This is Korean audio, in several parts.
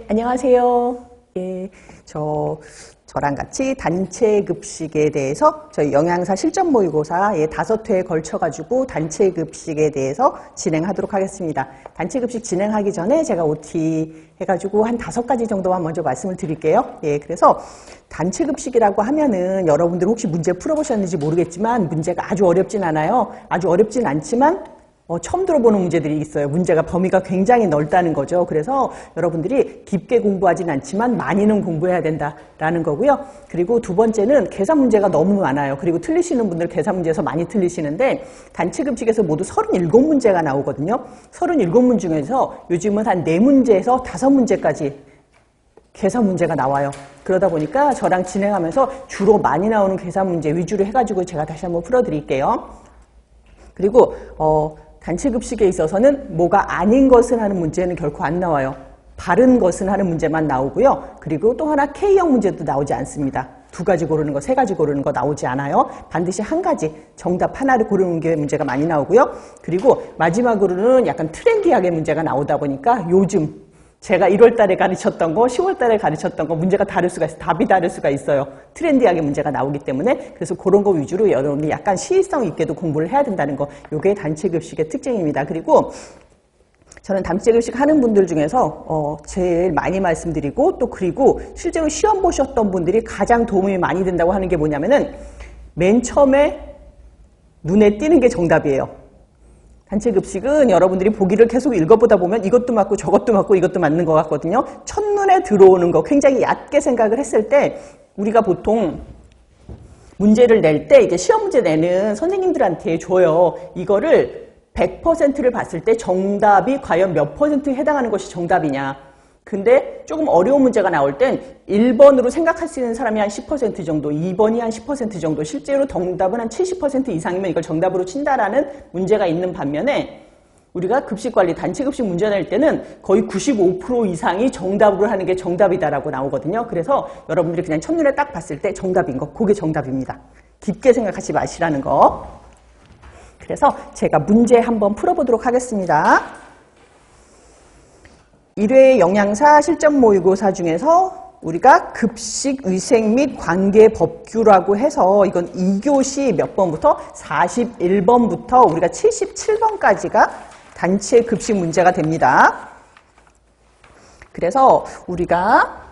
안녕하세요. 예, 저랑 같이 단체 급식에 대해서 저희 영양사 실전 모의고사 5회에 걸쳐가지고 단체 급식에 대해서 진행하도록 하겠습니다. 단체 급식 진행하기 전에 제가 OT 해가지고 한 5가지 정도만 먼저 말씀을 드릴게요. 예, 그래서 단체 급식이라고 하면은 여러분들 혹시 문제 풀어보셨는지 모르겠지만 문제가 아주 어렵진 않아요. 아주 어렵진 않지만 처음 들어보는 문제들이 있어요. 문제가 범위가 굉장히 넓다는 거죠. 그래서 여러분들이 깊게 공부하진 않지만 많이는 공부해야 된다라는 거고요. 그리고 두 번째는 계산 문제가 너무 많아요. 그리고 틀리시는 분들 계산 문제에서 많이 틀리시는데 단체 급식에서 모두 37문제가 나오거든요. 37문 중에서 요즘은 한 4문제에서 5문제까지 계산 문제가 나와요. 그러다 보니까 저랑 진행하면서 주로 많이 나오는 계산 문제 위주로 해가지고 제가 다시 한번 풀어드릴게요. 그리고 단체 급식에 있어서는 뭐가 아닌 것을 하는 문제는 결코 안 나와요. 바른 것을 하는 문제만 나오고요. 그리고 또 하나 K형 문제도 나오지 않습니다. 2가지 고르는 거, 3가지 고르는 거 나오지 않아요. 반드시 한 가지 정답 하나를 고르는 게 문제가 많이 나오고요. 그리고 마지막으로는 약간 트렌디하게 문제가 나오다 보니까 요즘 제가 1월 달에 가르쳤던 거, 10월 달에 가르쳤던 거 문제가 다를 수가 있어요. 답이 다를 수가 있어요. 트렌디하게 문제가 나오기 때문에 그래서 그런 거 위주로 여러분이 약간 시의성 있게도 공부를 해야 된다는 거. 이게 단체 급식의 특징입니다. 그리고 저는 단체 급식 하는 분들 중에서 제일 많이 말씀드리고 또 그리고 실제로 시험 보셨던 분들이 가장 도움이 많이 된다고 하는 게 뭐냐면은 맨 처음에 눈에 띄는 게 정답이에요. 단체 급식은 여러분들이 보기를 계속 읽어보다 보면 이것도 맞고 저것도 맞고 이것도 맞는 것 같거든요. 첫눈에 들어오는 거 굉장히 얕게 생각을 했을 때 우리가 보통 문제를 낼 때 이게 시험 문제 내는 선생님들한테 줘요. 이거를 100%를 봤을 때 정답이 과연 몇 %에 해당하는 것이 정답이냐. 근데 조금 어려운 문제가 나올 땐 1번으로 생각할 수 있는 사람이 한 10% 정도, 2번이 한 10% 정도, 실제로 정답은 한 70% 이상이면 이걸 정답으로 친다라는 문제가 있는 반면에 우리가 급식관리, 단체 급식 문제 낼 때는 거의 95% 이상이 정답으로 하는 게 정답이다라고 나오거든요. 그래서 여러분들이 그냥 첫눈에 딱 봤을 때 정답인 거, 그게 정답입니다. 깊게 생각하지 마시라는 거. 그래서 제가 문제 한번 풀어보도록 하겠습니다. 1회 영양사 실전 모의고사 중에서 우리가 급식 위생 및 관계 법규라고 해서 이건 2교시 몇 번부터 41번부터 우리가 77번까지가 단체 급식 문제가 됩니다. 그래서 우리가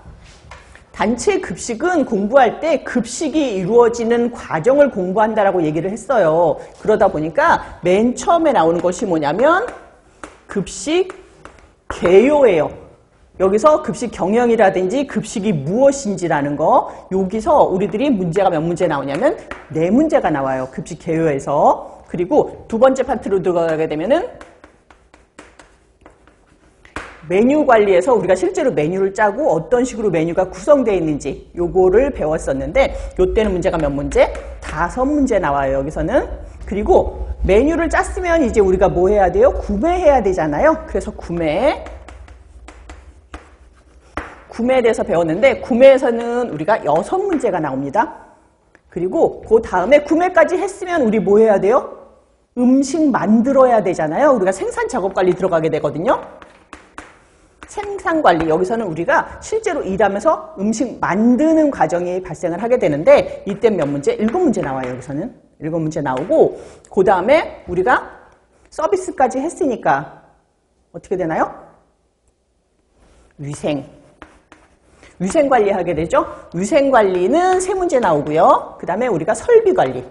단체 급식은 공부할 때 급식이 이루어지는 과정을 공부한다라고 얘기를 했어요. 그러다 보니까 맨 처음에 나오는 것이 뭐냐면 급식 개요예요. 여기서 급식 경영이라든지 급식이 무엇인지라는 거, 여기서 우리들이 문제가 몇 문제 나오냐면 4문제가 나와요. 급식 개요에서. 그리고 두 번째 파트로 들어가게 되면은 메뉴 관리에서 우리가 실제로 메뉴를 짜고 어떤 식으로 메뉴가 구성되어 있는지 요거를 배웠었는데 요때는 문제가 몇 문제? 5문제 나와요. 여기서는. 그리고 메뉴를 짰으면 이제 우리가 뭐 해야 돼요? 구매해야 되잖아요. 그래서 구매에 대해서 배웠는데 구매에서는 우리가 6문제가 나옵니다. 그리고 그 다음에 구매까지 했으면 우리 뭐 해야 돼요? 음식 만들어야 되잖아요. 우리가 생산 작업 관리 들어가게 되거든요. 생산 관리, 여기서는 우리가 실제로 일하면서 음식 만드는 과정이 발생을 하게 되는데 이때 몇 문제? 7문제 나와요. 여기서는 7문제 나오고 그 다음에 우리가 서비스까지 했으니까 어떻게 되나요? 위생 관리 하게 되죠. 위생 관리는 3문제 나오고요. 그 다음에 우리가 설비 관리,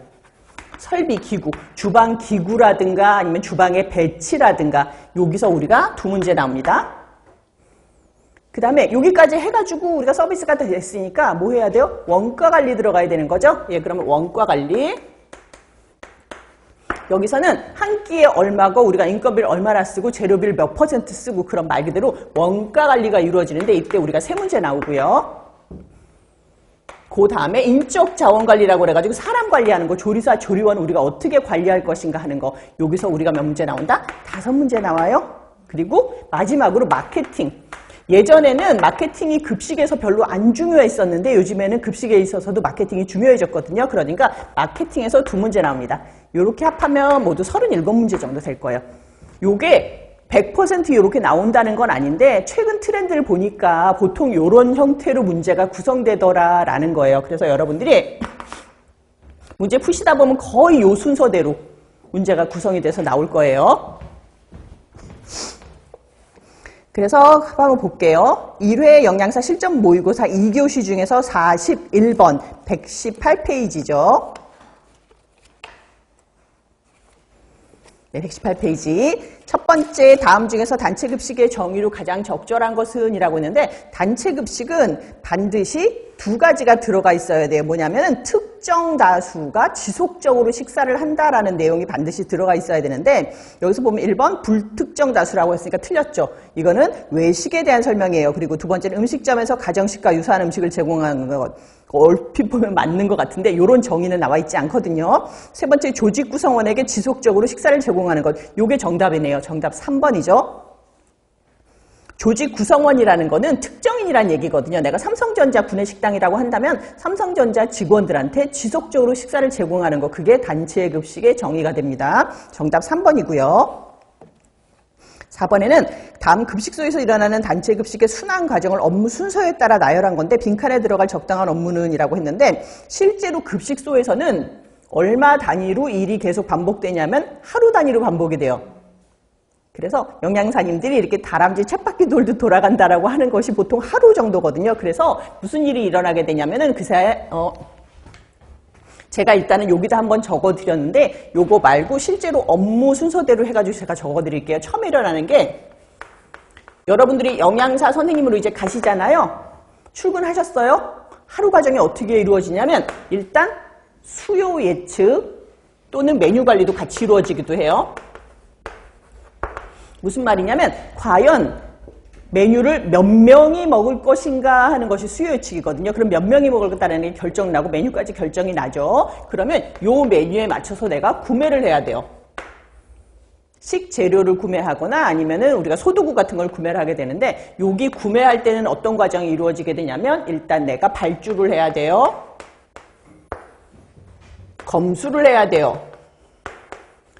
설비 기구, 주방 기구라든가 아니면 주방의 배치라든가 여기서 우리가 2문제 나옵니다. 그 다음에 여기까지 해가지고 우리가 서비스가 됐으니까 뭐 해야 돼요? 원가 관리 들어가야 되는 거죠. 예, 그러면 원가 관리. 여기서는 한 끼에 얼마고 우리가 인건비를 얼마나 쓰고 재료비를 몇 % 쓰고 그런 말 그대로 원가 관리가 이루어지는데 이때 우리가 3문제 나오고요. 그 다음에 인적 자원 관리라고 그래가지고 사람 관리하는 거, 조리사, 조리원 우리가 어떻게 관리할 것인가 하는 거. 여기서 우리가 몇 문제 나온다? 5문제 나와요. 그리고 마지막으로 마케팅. 예전에는 마케팅이 급식에서 별로 안 중요했었는데 요즘에는 급식에 있어서도 마케팅이 중요해졌거든요. 그러니까 마케팅에서 2문제 나옵니다. 이렇게 합하면 모두 37문제 정도 될 거예요. 요게 100% 이렇게 나온다는 건 아닌데 최근 트렌드를 보니까 보통 이런 형태로 문제가 구성되더라라는 거예요. 그래서 여러분들이 문제 푸시다 보면 거의 이 순서대로 문제가 구성이 돼서 나올 거예요. 그래서 한번 볼게요. 1회 영양사 실전 모의고사 2교시 중에서 41번 118페이지죠. 네, 118페이지. 첫 번째 다음 중에서 단체급식의 정의로 가장 적절한 것은 이라고 했는데 단체급식은 반드시 두 가지가 들어가 있어야 돼요. 뭐냐면 특정 다수가 지속적으로 식사를 한다라는 내용이 반드시 들어가 있어야 되는데 여기서 보면 1번 불특정 다수라고 했으니까 틀렸죠. 이거는 외식에 대한 설명이에요. 그리고 두 번째는 음식점에서 가정식과 유사한 음식을 제공하는 것. 얼핏 보면 맞는 것 같은데 이런 정의는 나와 있지 않거든요. 세 번째 조직 구성원에게 지속적으로 식사를 제공하는 것. 이게 정답이네요. 정답 3번이죠. 조직 구성원이라는 거는 특정인이란 얘기거든요. 내가 삼성전자 구내식당이라고 한다면 삼성전자 직원들한테 지속적으로 식사를 제공하는 거. 그게 단체급식의 정의가 됩니다. 정답 3번이고요. 4번에는 다음 급식소에서 일어나는 단체급식의 순환 과정을 업무 순서에 따라 나열한 건데 빈칸에 들어갈 적당한 업무는 이라고 했는데 실제로 급식소에서는 얼마 단위로 일이 계속 반복되냐면 하루 단위로 반복이 돼요. 그래서 영양사님들이 이렇게 다람쥐 쳇바퀴 돌듯 돌아간다라고 하는 것이 보통 하루 정도거든요. 그래서 무슨 일이 일어나게 되냐면은 그새 제가 일단은 여기다 한번 적어드렸는데 요거 말고 실제로 업무 순서대로 해가지고 제가 적어드릴게요. 처음 일어나는 게 여러분들이 영양사 선생님으로 이제 가시잖아요. 출근하셨어요? 하루 과정이 어떻게 이루어지냐면 일단 수요 예측 또는 메뉴 관리도 같이 이루어지기도 해요. 무슨 말이냐면 과연 메뉴를 몇 명이 먹을 것인가 하는 것이 수요 예측이거든요. 그럼 몇 명이 먹을 거다라는 게 결정 나고 메뉴까지 결정이 나죠. 그러면 요 메뉴에 맞춰서 내가 구매를 해야 돼요. 식재료를 구매하거나 아니면은 우리가 소도구 같은 걸 구매를 하게 되는데 여기 구매할 때는 어떤 과정이 이루어지게 되냐면 일단 내가 발주를 해야 돼요. 검수를 해야 돼요.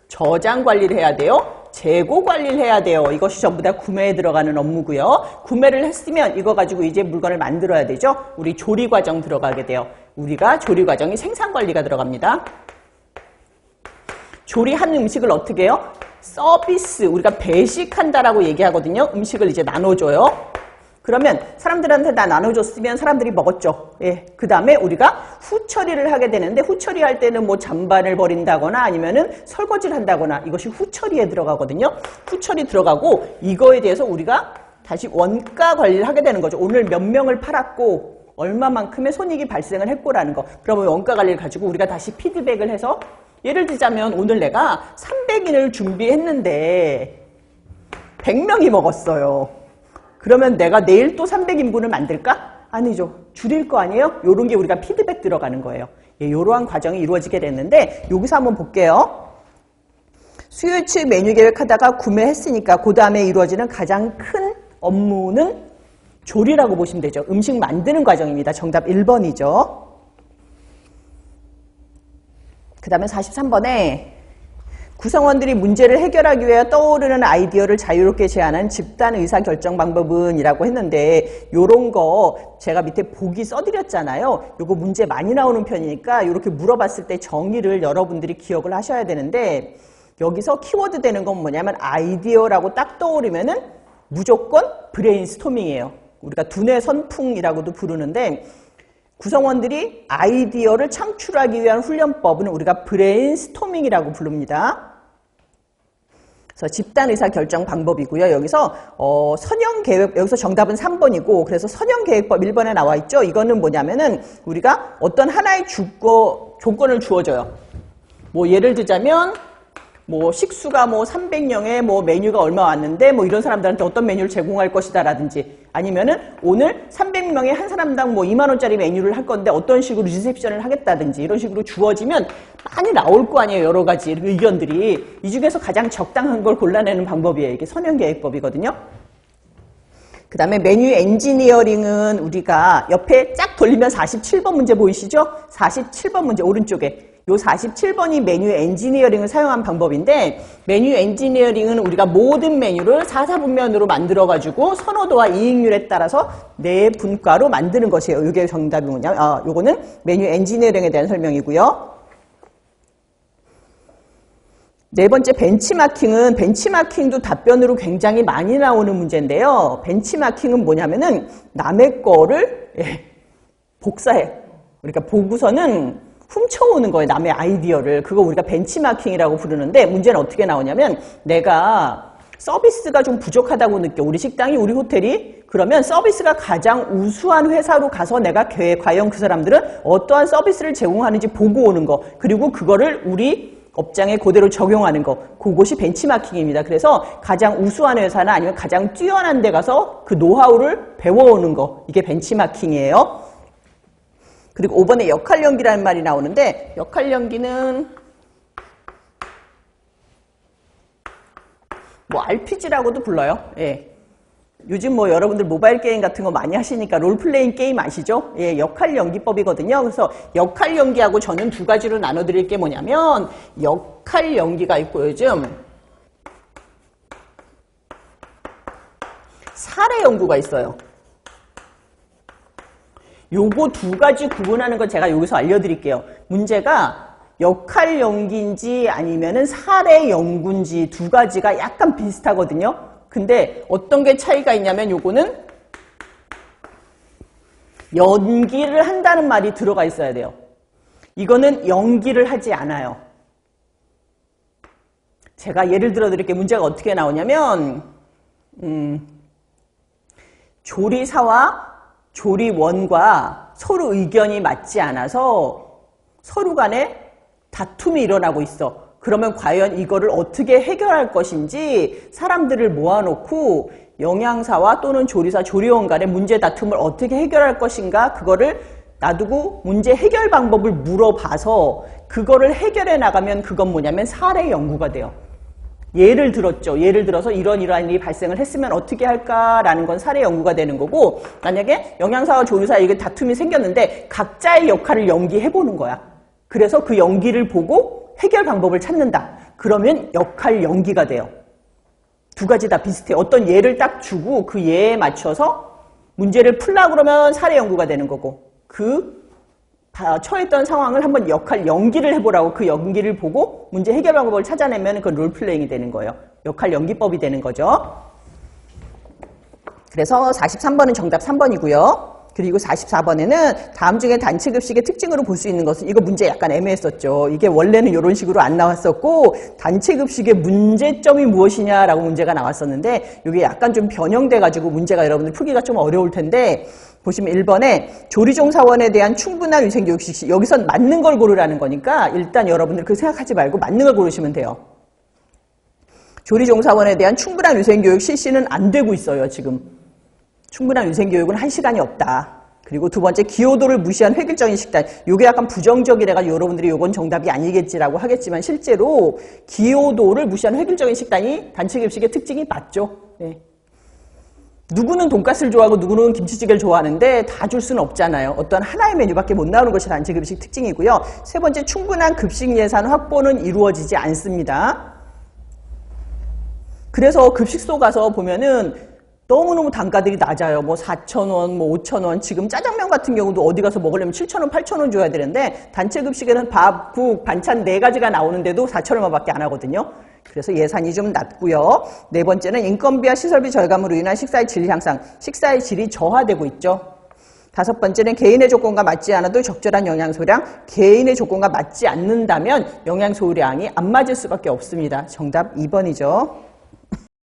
저장 관리를 해야 돼요. 재고 관리를 해야 돼요. 이것이 전부 다 구매에 들어가는 업무고요. 구매를 했으면 이거 가지고 이제 물건을 만들어야 되죠. 우리 조리 과정 들어가게 돼요. 우리가 조리 과정이 생산 관리가 들어갑니다. 조리한 음식을 어떻게 해요? 서비스, 우리가 배식한다라고 얘기하거든요. 음식을 이제 나눠줘요. 그러면 사람들한테 다 나눠줬으면 사람들이 먹었죠. 예. 그 다음에 우리가 후처리를 하게 되는데 후처리할 때는 뭐 잔반을 버린다거나 아니면은 설거지를 한다거나 이것이 후처리에 들어가거든요. 후처리 들어가고 이거에 대해서 우리가 다시 원가 관리를 하게 되는 거죠. 오늘 몇 명을 팔았고 얼마만큼의 손익이 발생을 했고라는 거. 그러면 원가 관리를 가지고 우리가 다시 피드백을 해서 예를 들자면 오늘 내가 300인을 준비했는데 100명이 먹었어요. 그러면 내가 내일 또 300인분을 만들까? 아니죠. 줄일 거 아니에요? 요런 게 우리가 피드백 들어가는 거예요. 예, 요러한 과정이 이루어지게 됐는데 여기서 한번 볼게요. 수요 예측 메뉴 계획하다가 구매했으니까 그 다음에 이루어지는 가장 큰 업무는 조리라고 보시면 되죠. 음식 만드는 과정입니다. 정답 1번이죠. 그 다음에 43번에 구성원들이 문제를 해결하기 위해 떠오르는 아이디어를 자유롭게 제안한 집단 의사결정 방법은 이라고 했는데 요런 거 제가 밑에 보기 써드렸잖아요. 요거 문제 많이 나오는 편이니까 이렇게 물어봤을 때 정의를 여러분들이 기억을 하셔야 되는데 여기서 키워드 되는 건 뭐냐면 아이디어라고 딱 떠오르면은 무조건 브레인스토밍이에요. 우리가 두뇌 선풍이라고도 부르는데 구성원들이 아이디어를 창출하기 위한 훈련법은 우리가 브레인스토밍이라고 부릅니다. 그래서 집단 의사 결정 방법이고요. 여기서 선형 계획, 여기서 정답은 3번이고 그래서 선형 계획법 1번에 나와 있죠. 이거는 뭐냐면은 우리가 어떤 하나의 조건을 주어줘요. 뭐 예를 들자면 뭐 식수가 뭐 300명에 뭐 메뉴가 얼마 왔는데 뭐 이런 사람들한테 어떤 메뉴를 제공할 것이다 라든지 아니면은 오늘 300명에 한 사람당 뭐 2만 원짜리 메뉴를 할 건데 어떤 식으로 리셉션을 하겠다든지 이런 식으로 주어지면 많이 나올 거 아니에요. 여러 가지 의견들이. 이 중에서 가장 적당한 걸 골라내는 방법이에요. 이게 선형계획법이거든요. 그 다음에 메뉴 엔지니어링은 우리가 옆에 쫙 돌리면 47번 문제 보이시죠? 47번 문제 오른쪽에. 요 47번이 메뉴 엔지니어링을 사용한 방법인데 메뉴 엔지니어링은 우리가 모든 메뉴를 4사분면으로 만들어가지고 선호도와 이익률에 따라서 네 분과로 만드는 것이에요. 이게 정답이 뭐냐면 요거는 메뉴 엔지니어링에 대한 설명이고요. 네 번째 벤치마킹은 벤치마킹도 답변으로 굉장히 많이 나오는 문제인데요. 벤치마킹은 뭐냐면은 남의 거를 복사해. 그러니까 보고서는 훔쳐오는 거예요. 남의 아이디어를. 그거 우리가 벤치마킹이라고 부르는데 문제는 어떻게 나오냐면 내가 서비스가 좀 부족하다고 느껴. 우리 식당이 우리 호텔이 그러면 서비스가 가장 우수한 회사로 가서 내가 과연 그 사람들은 어떠한 서비스를 제공하는지 보고 오는 거. 그리고 그거를 우리 업장에 그대로 적용하는 거. 그것이 벤치마킹입니다. 그래서 가장 우수한 회사나 아니면 가장 뛰어난 데 가서 그 노하우를 배워오는 거. 이게 벤치마킹이에요. 그리고 5번에 역할 연기라는 말이 나오는데 역할 연기는 뭐 RPG라고도 불러요. 예. 요즘 뭐 여러분들 모바일 게임 같은 거 많이 하시니까 롤플레잉 게임 아시죠? 예, 역할 연기법이거든요. 그래서 역할 연기하고 저는 두 가지로 나눠드릴 게 뭐냐면 역할 연기가 있고 요즘 사례 연구가 있어요. 요거 두 가지 구분하는 거 제가 여기서 알려드릴게요. 문제가 역할 연기인지 아니면은 사례 연구인지 두 가지가 약간 비슷하거든요. 근데 어떤 게 차이가 있냐면 요거는 연기를 한다는 말이 들어가 있어야 돼요. 이거는 연기를 하지 않아요. 제가 예를 들어 드릴게요. 문제가 어떻게 나오냐면 조리사와 조리원과 서로 의견이 맞지 않아서 서로 간에 다툼이 일어나고 있어. 그러면 과연 이거를 어떻게 해결할 것인지 사람들을 모아놓고 영양사와 또는 조리사, 조리원 간의 문제 다툼을 어떻게 해결할 것인가 그거를 놔두고 문제 해결 방법을 물어봐서 그거를 해결해 나가면 그건 뭐냐면 사례 연구가 돼요. 예를 들었죠. 예를 들어서 이러한 일이 발생을 했으면 어떻게 할까라는 건 사례 연구가 되는 거고 만약에 영양사와 조리사 이게 다툼이 생겼는데 각자의 역할을 연기해보는 거야. 그래서 그 연기를 보고 해결 방법을 찾는다. 그러면 역할 연기가 돼요. 두 가지 다 비슷해요. 어떤 예를 딱 주고 그 예에 맞춰서 문제를 풀려고 그러면 사례 연구가 되는 거고 그 처했던 상황을 한번 역할 연기를 해보라고 그 연기를 보고 문제 해결 방법을 찾아내면 그 롤플레잉이 되는 거예요. 역할 연기법이 되는 거죠. 그래서 43번은 정답 3번이고요. 그리고 44번에는 다음 중에 단체급식의 특징으로 볼 수 있는 것은 이거 문제 약간 애매했었죠. 이게 원래는 이런 식으로 안 나왔었고 단체급식의 문제점이 무엇이냐라고 문제가 나왔었는데 이게 약간 좀 변형돼가지고 문제가 여러분들 풀기가 좀 어려울 텐데 보시면 1번에 조리종사원에 대한 충분한 위생교육 실시. 여기선 맞는 걸 고르라는 거니까 일단 여러분들 그 생각하지 말고 맞는 걸 고르시면 돼요. 조리종사원에 대한 충분한 위생교육 실시는 안 되고 있어요. 지금. 충분한 위생교육은 할 시간이 없다. 그리고 두 번째 기여도를 무시한 획일적인 식단. 이게 약간 부정적이라가지고 여러분들이 이건 정답이 아니겠지라고 하겠지만 실제로 기여도를 무시한 획일적인 식단이 단체급식의 특징이 맞죠. 네. 누구는 돈가스를 좋아하고 누구는 김치찌개를 좋아하는데 다 줄 수는 없잖아요. 어떤 하나의 메뉴밖에 못 나오는 것이 단체급식 특징이고요. 세 번째 충분한 급식 예산 확보는 이루어지지 않습니다. 그래서 급식소 가서 보면은 너무너무 단가들이 낮아요. 뭐 4,000원, 뭐 5,000원. 지금 짜장면 같은 경우도 어디 가서 먹으려면 7,000원, 8,000원 줘야 되는데 단체 급식에는 밥, 국, 반찬 4가지가 나오는데도 4,000원밖에 안 하거든요. 그래서 예산이 좀 낮고요. 네 번째는 인건비와 시설비 절감으로 인한 식사의 질 향상. 식사의 질이 저하되고 있죠. 다섯 번째는 개인의 조건과 맞지 않아도 적절한 영양소량. 개인의 조건과 맞지 않는다면 영양소량이 안 맞을 수밖에 없습니다. 정답 2번이죠.